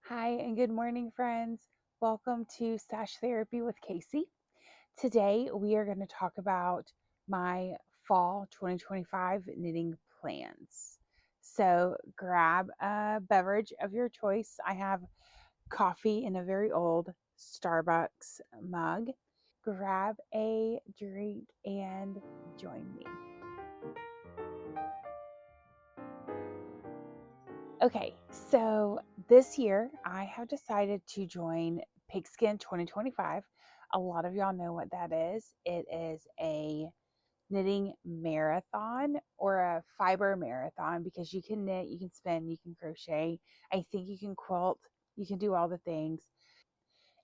Hi, and good morning, friends. Welcome to Stash Therapy with Casey. Today, we are going to talk about my fall 2025 knitting plans. So, grab a beverage of your choice. I have coffee in a very old Starbucks mug. Grab a drink and join me. Okay, so this year I have decided to join Pigskin 2025. A lot of y'all know what that is. It is a knitting marathon or a fiber marathon because you can knit, you can spin, you can crochet. I think you can quilt, you can do all the things.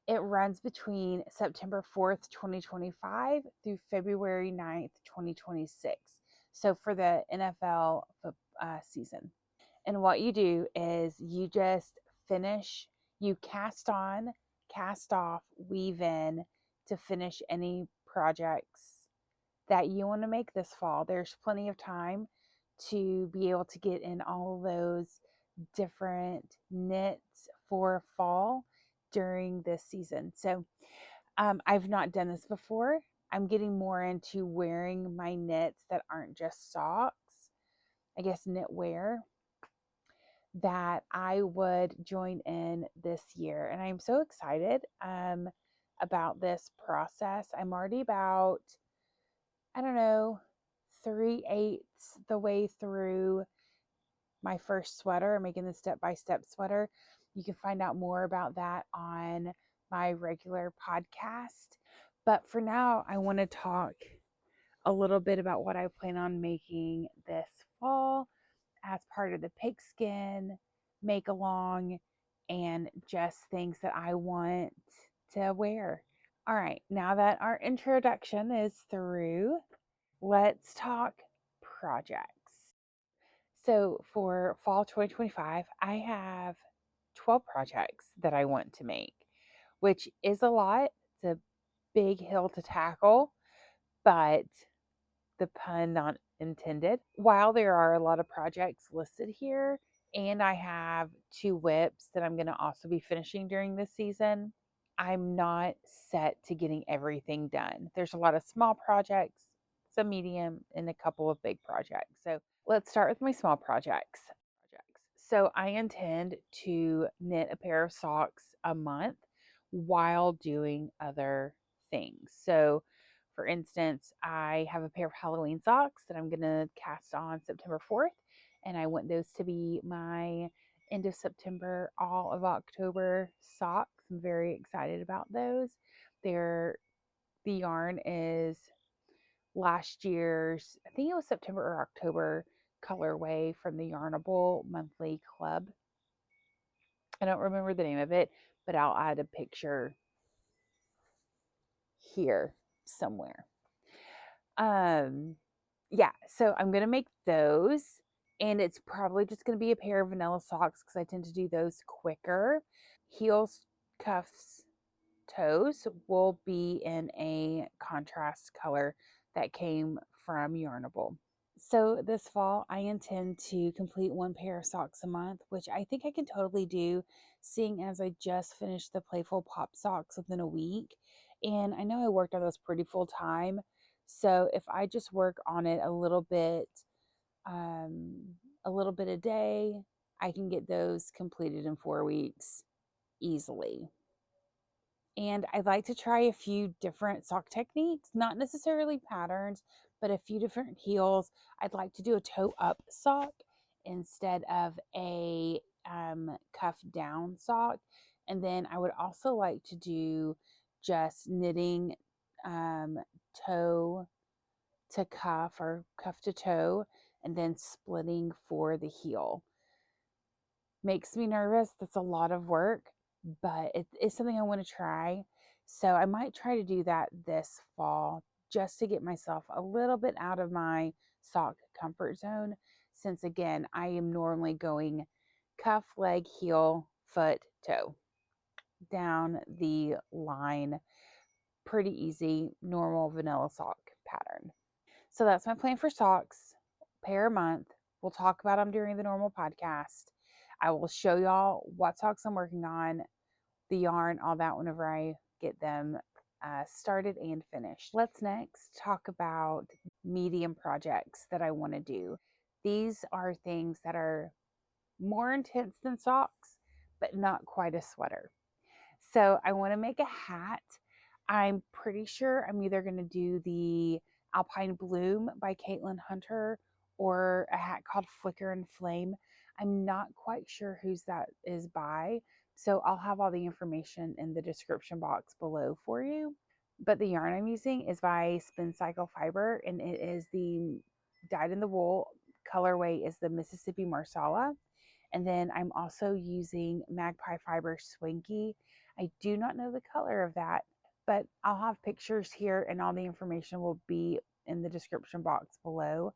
It runs between September 4th, 2025 through February 9th, 2026. So for the NFL season. And what you do is you just finish, you cast on, cast off, weave in to finish any projects that you want to make this fall. There's plenty of time to be able to get in all those different knits for fall during this season. So I've not done this before. I'm getting more into wearing my knits that aren't just socks, I guess knitwear that I would join in this year. And I'm so excited about this process. I'm already about, I don't know, 3/8 the way through my first sweater, making the step-by-step sweater. You can find out more about that on my regular podcast. But for now, I want to talk a little bit about what I plan on making this fall as part of the pigskin make along and just things that I want to wear. All right, now that our introduction is through, let's talk projects. So for fall 2025, I have 12 projects that I want to make, which is a lot. It's a big hill to tackle, but the pun not intended. While there are a lot of projects listed here, and I have two whips that I'm going to also be finishing during this season, I'm not set to getting everything done. There's a lot of small projects, some medium, and a couple of big projects. So let's start with my small projects. So I intend to knit a pair of socks a month while doing other things. So for instance, I have a pair of Halloween socks that I'm going to cast on September 4th, and I want those to be my end of September, all of October socks. I'm very excited about those. The yarn is last year's, I think it was September or October colorway from the Yarnable monthly club. I don't remember the name of it, but I'll add a picture here somewhere. Yeah, so I'm gonna make those, and it's probably just gonna be a pair of vanilla socks because I tend to do those quicker. Heels, cuffs, toes will be in a contrast color that came from Yarnable. So this fall, I intend to complete one pair of socks a month, which I think I can totally do, seeing as I just finished the Playful Pop socks within a week. And I know I worked on those pretty full time. So if I just work on it a little bit a day, I can get those completed in 4 weeks easily. And I'd like to try a few different sock techniques, not necessarily patterns, but a few different heels. I'd like to do a toe up sock instead of a cuff down sock. And then I would also like to do just knitting toe to cuff or cuff to toe and then splitting for the heel. Makes me nervous. That's a lot of work, but it's something I want to try. So I might try to do that this fall just to get myself a little bit out of my sock comfort zone. Since again, I am normally going cuff, leg, heel, foot, toe down the line. Pretty easy, normal vanilla sock pattern. So that's my plan for socks, pair a month. We'll talk about them during the normal podcast. I will show y'all what socks I'm working on, the yarn, all that whenever I get them started and finished. Let's next talk about medium projects that I want to do. These are things that are more intense than socks, but not quite a sweater. So I want to make a hat. I'm pretty sure I'm either going to do the Alpine Bloom by Caitlin Hunter or a hat called Flicker and Flame. I'm not quite sure whose that is by, so I'll have all the information in the description box below for you. But the yarn I'm using is by Spin Cycle Fiber, and it is the dyed in the wool colorway is the Mississippi Marsala. And then I'm also using Magpie Fiber Swanky. I do not know the color of that, but I'll have pictures here and all the information will be in the description box below.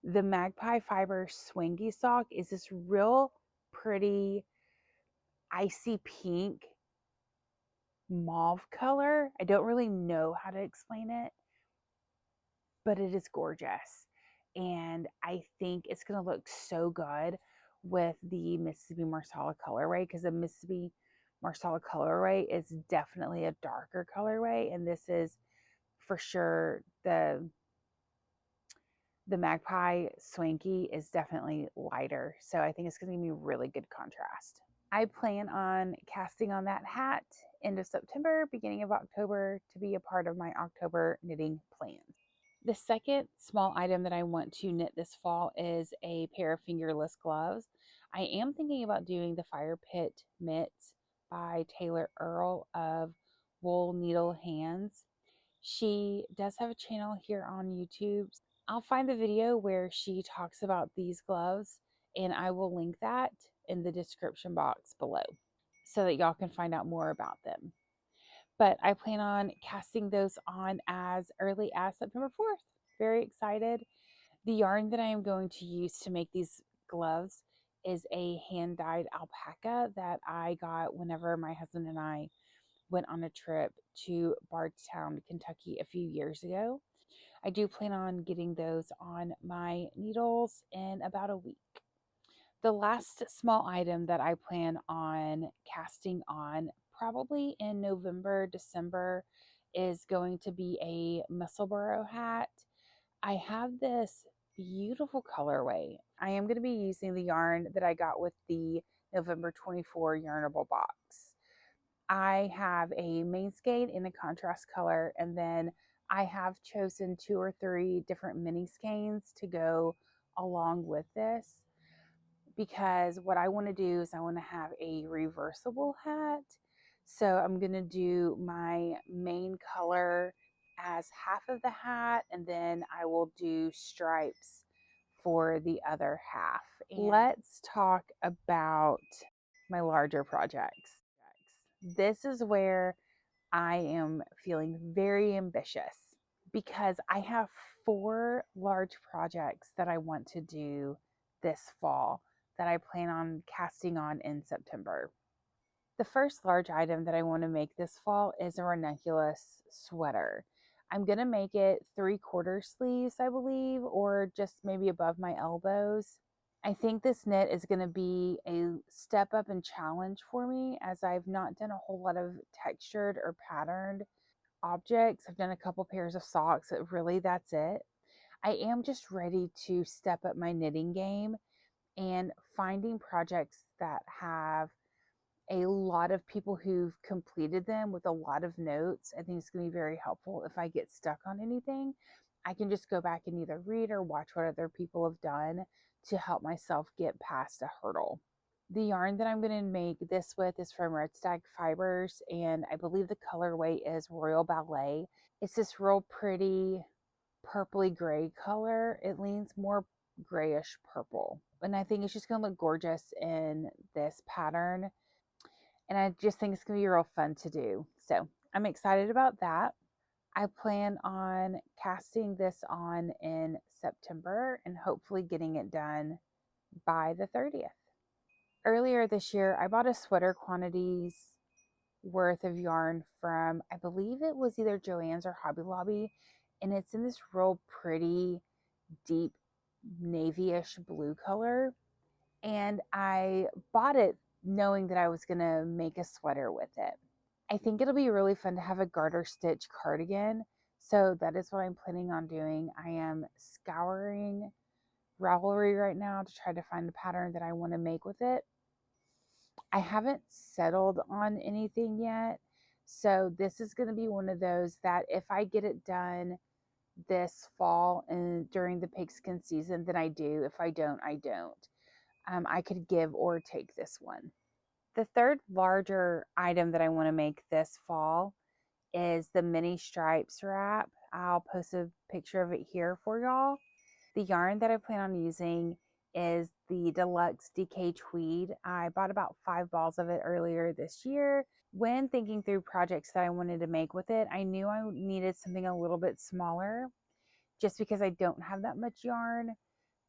The Magpie Fiber Swanky sock is this real pretty icy pink mauve color. I don't really know how to explain it, but it is gorgeous. And I think it's going to look so good with the Mississippi Marsala colorway, because the Mississippi Marsala colorway is definitely a darker colorway, and this is for sure the Magpie Swanky is definitely lighter. So I think it's going to be really good contrast. I plan on casting on that hat end of September, beginning of October, to be a part of my October knitting plans. The second small item that I want to knit this fall is a pair of fingerless gloves. I am thinking about doing the Fire Pit mitts by Taylor Earl of Wool Needle Hands. She does have a channel here on YouTube. I'll find the video where she talks about these gloves, and I will link that in the description box below so that y'all can find out more about them. But I plan on casting those on as early as September 4th. Very excited. The yarn that I am going to use to make these gloves is a hand-dyed alpaca that I got whenever my husband and I went on a trip to Bardstown, Kentucky a few years ago. I do plan on getting those on my needles in about a week. The last small item that I plan on casting on probably in November, December is going to be a Musselburgh hat. I have this beautiful colorway. I am going to be using the yarn that I got with the November 24 Yarnable box. I have a main skein in a contrast color, and then I have chosen 2 or 3 different mini skeins to go along with this, because what I want to do is I want to have a reversible hat. So I'm going to do my main color as half of the hat, and then I will do stripes for the other half. And let's talk about my larger projects. This is where I am feeling very ambitious because I have 4 large projects that I want to do this fall that I plan on casting on in September. The first large item that I want to make this fall is a Ranunculus sweater. I'm going to make it 3/4 sleeves, I believe, or just maybe above my elbows. I think this knit is going to be a step up and challenge for me, as I've not done a whole lot of textured or patterned objects. I've done a couple pairs of socks, but really that's it. I am just ready to step up my knitting game, and finding projects that have a lot of people who've completed them with a lot of notes, I think it's going to be very helpful. If I get stuck on anything, I can just go back and either read or watch what other people have done to help myself get past a hurdle. The yarn that I'm going to make this with is from Red Stag Fibers, and I believe the colorway is Royal Ballet. It's this real pretty purpley gray color. It leans more grayish purple, and I think it's just going to look gorgeous in this pattern. And I just think it's going to be real fun to do. So I'm excited about that. I plan on casting this on in September and hopefully getting it done by the 30th. Earlier this year, I bought a sweater quantities worth of yarn from, I believe it was either Joann's or Hobby Lobby, and it's in this real pretty deep navy-ish blue color. and I bought it knowing that I was going to make a sweater with it. I think it'll be really fun to have a garter stitch cardigan. So that is what I'm planning on doing. I am scouring Ravelry right now to try to find a pattern that I want to make with it. I haven't settled on anything yet. So this is going to be one of those that if I get it done this fall and during the pigskin season, then I do. If I don't, I don't. I could give or take this one. The third larger item that I want to make this fall is the mini stripes wrap. I'll post a picture of it here for y'all. The yarn that I plan on using is the Deluxe DK Tweed. I bought about 5 balls of it earlier this year. When thinking through projects that I wanted to make with it, I knew I needed something a little bit smaller just because I don't have that much yarn,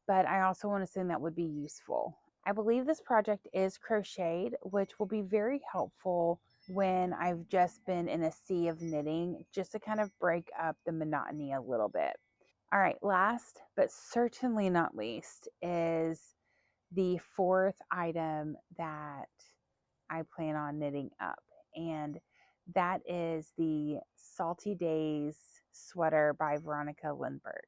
but I also want something that would be useful. I believe this project is crocheted, which will be very helpful when I've just been in a sea of knitting, just to kind of break up the monotony a little bit. All right, last but certainly not least is the fourth item that I plan on knitting up, and that is the Salty Days sweater by Veronica Lindberg.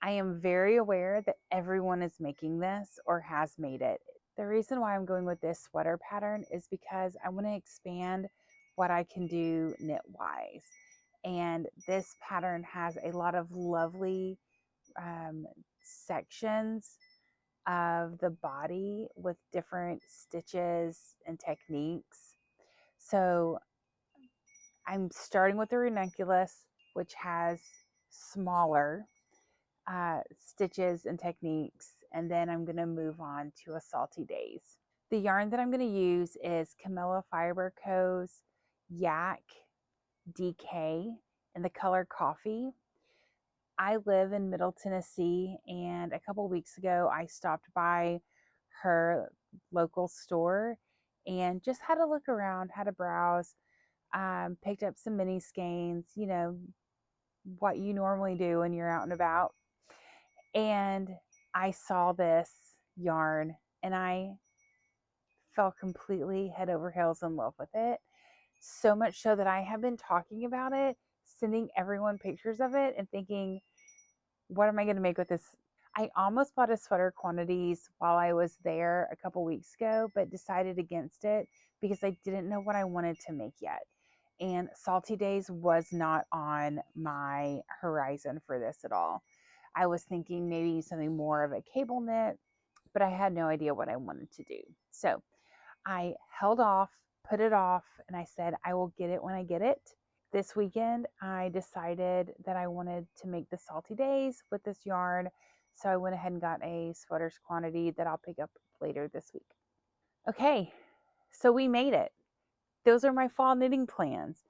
I am very aware that everyone is making this or has made it. The reason why I'm going with this sweater pattern is because I want to expand what I can do knit-wise. And this pattern has a lot of lovely sections of the body with different stitches and techniques. So I'm starting with the Ranunculus, which has smaller stitches and techniques, and then I'm going to move on to a Salty Days. The yarn that I'm going to use is Camilla Fiber Co.'s Yak DK in the color Coffee. I live in Middle Tennessee, and a couple weeks ago I stopped by her local store and just had a look around, had a browse, picked up some mini skeins, you know, what you normally do when you're out and about. And I saw this yarn and I fell completely head over heels in love with it. So much so that I have been talking about it, sending everyone pictures of it and thinking, what am I going to make with this? I almost bought a sweater quantities while I was there a couple weeks ago, but decided against it because I didn't know what I wanted to make yet. And Salty Days was not on my horizon for this at all. I was thinking maybe something more of a cable knit, but I had no idea what I wanted to do. So I held off, put it off, and I said, I will get it when I get it. This weekend, I decided that I wanted to make the Salty Days with this yarn. So I went ahead and got a sweaters quantity that I'll pick up later this week. Okay, so we made it. Those are my fall knitting plans.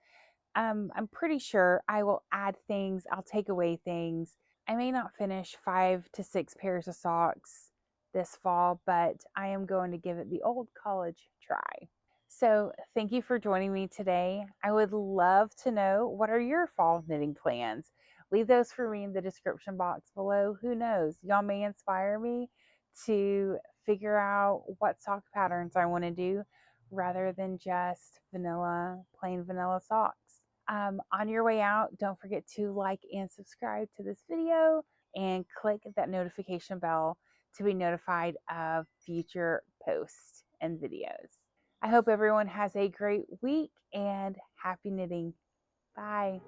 I'm pretty sure I will add things. I'll take away things. I may not finish 5 to 6 pairs of socks this fall, but I am going to give it the old college try. So thank you for joining me today. I would love to know, what are your fall knitting plans? Leave those for me in the description box below. Who knows? Y'all may inspire me to figure out what sock patterns I want to do rather than just plain vanilla socks. On your way out, don't forget to like and subscribe to this video and click that notification bell to be notified of future posts and videos. I hope everyone has a great week and happy knitting. Bye.